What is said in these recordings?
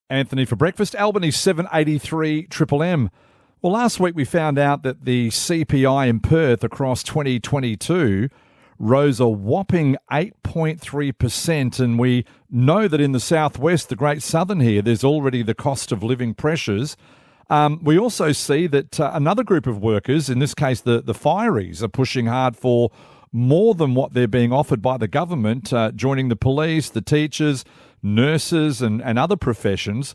Anthony for breakfast. Albany 783 Triple M. Well, last week we found out that the CPI in Perth across 2022 rose a whopping 8.3%, and we know that in the southwest, the Great Southern here, there's already the cost of living pressures. We also see that another group of workers, in this case the fireys, are pushing hard for more than what they're being offered by the government, joining the police, the teachers, nurses and other professions.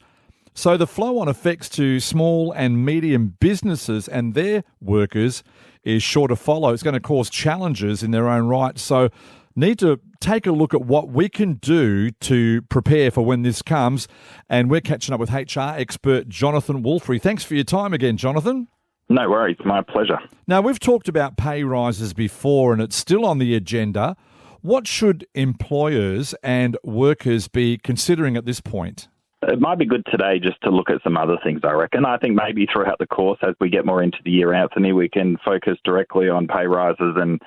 So the flow-on effects to small and medium businesses and their workers is sure to follow. It's going to cause challenges in their own right. So need to take a look at what we can do to prepare for when this comes. And we're catching up with HR expert Jonathan Wolfrey. Thanks for your time again, Jonathan. No worries. My pleasure. Now, we've talked about pay rises before and it's still on the agenda. What should employers and workers be considering at this point? It might be good today just to look at some other things, I reckon. I think maybe throughout the course, as we get more into the year, Anthony, we can focus directly on pay rises and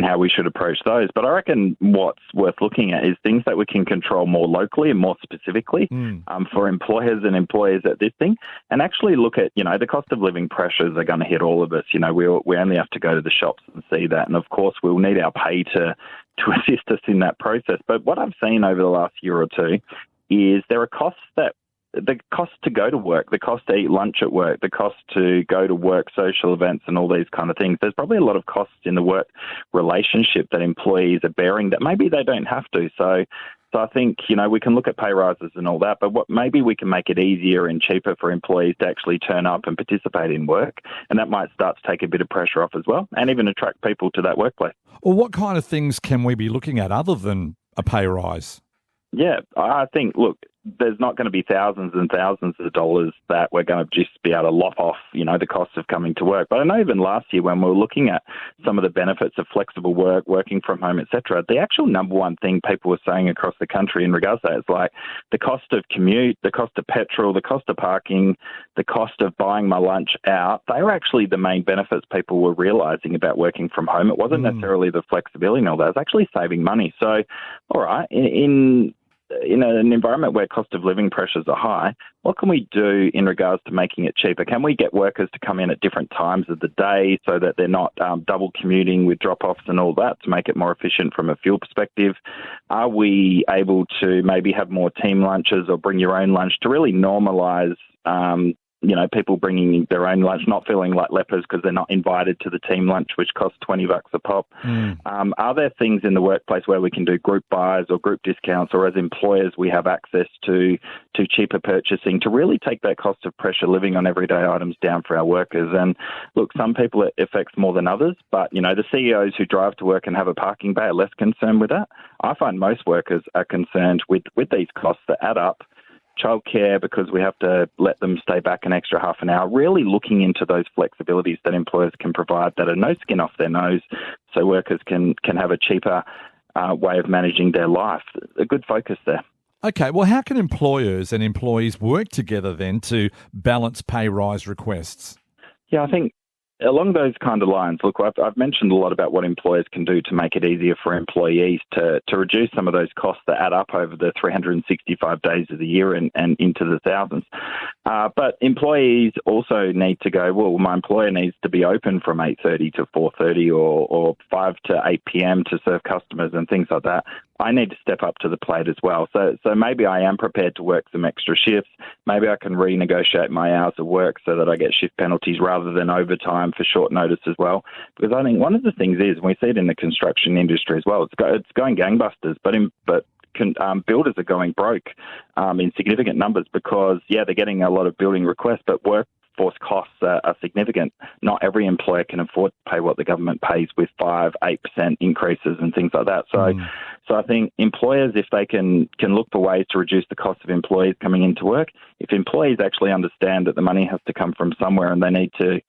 how we should approach those. But I reckon what's worth looking at is things that we can control more locally and more specifically for employers and employers at this thing, and actually look at, the cost of living pressures are going to hit all of us. We only have to go to the shops and see that. And of course, we'll need our pay to assist us in that process. But what I've seen over the last year or two is there are costs the cost to go to work, the cost to eat lunch at work, the cost to go to work, social events and all these kind of things. There's probably a lot of costs in the work relationship that employees are bearing that maybe they don't have to. So I think, we can look at pay rises and all that, but maybe we can make it easier and cheaper for employees to actually turn up and participate in work. And that might start to take a bit of pressure off as well and even attract people to that workplace. Well, what kind of things can we be looking at other than a pay rise? Yeah, I think, look, there's not going to be thousands and thousands of dollars that we're going to just be able to lop off, the cost of coming to work. But I know even last year when we were looking at some of the benefits of flexible work, working from home, etc., the actual number one thing people were saying across the country in regards to that is like the cost of commute, the cost of petrol, the cost of parking, the cost of buying my lunch out. They were actually the main benefits people were realising about working from home. It wasn't necessarily the flexibility and all that. It was actually saving money. So, all right, in an environment where cost of living pressures are high, what can we do in regards to making it cheaper? Can we get workers to come in at different times of the day so that they're not double commuting with drop-offs and all that to make it more efficient from a fuel perspective? Are we able to maybe have more team lunches or bring your own lunch to really normalise people bringing their own lunch, not feeling like lepers because they're not invited to the team lunch, which costs $20 a pop. Are there things in the workplace where we can do group buys or group discounts, or as employers we have access to cheaper purchasing to really take that cost of pressure living on everyday items down for our workers? And look, some people it affects more than others, but the CEOs who drive to work and have a parking bay are less concerned with that. I find most workers are concerned with these costs that add up. Childcare, because we have to let them stay back an extra half an hour, really looking into those flexibilities that employers can provide that are no skin off their nose so workers can have a cheaper way of managing their life. A good focus there. Okay, well, how can employers and employees work together then to balance pay rise requests? Yeah, I think along those kind of lines, look, I've mentioned a lot about what employers can do to make it easier for employees to reduce some of those costs that add up over the 365 days of the year and into the thousands. But employees also need to go, well, my employer needs to be open from 8:30 to 4:30 or 5 to 8 p.m. to serve customers and things like that. I need to step up to the plate as well. So maybe I am prepared to work some extra shifts. Maybe I can renegotiate my hours of work so that I get shift penalties rather than overtime for short notice as well. Because I think one of the things is, and we see it in the construction industry as well, it's going gangbusters, but builders are going broke in significant numbers because, they're getting a lot of building requests, but workforce costs are significant. Not every employer can afford to pay what the government pays with 5-8% increases and things like that. So I think employers, if they can look for ways to reduce the cost of employees coming into work, if employees actually understand that the money has to come from somewhere and they need to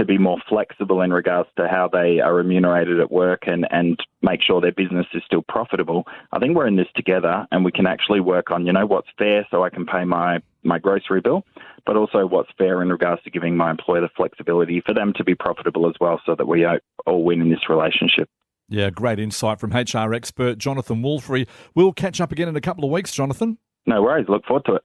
be more flexible in regards to how they are remunerated at work and make sure their business is still profitable, I think we're in this together and we can actually work on, what's fair so I can pay my grocery bill, but also what's fair in regards to giving my employer the flexibility for them to be profitable as well so that we all win in this relationship. Yeah, great insight from HR expert Jonathan Wolfrey. We'll catch up again in a couple of weeks, Jonathan. No worries. Look forward to it.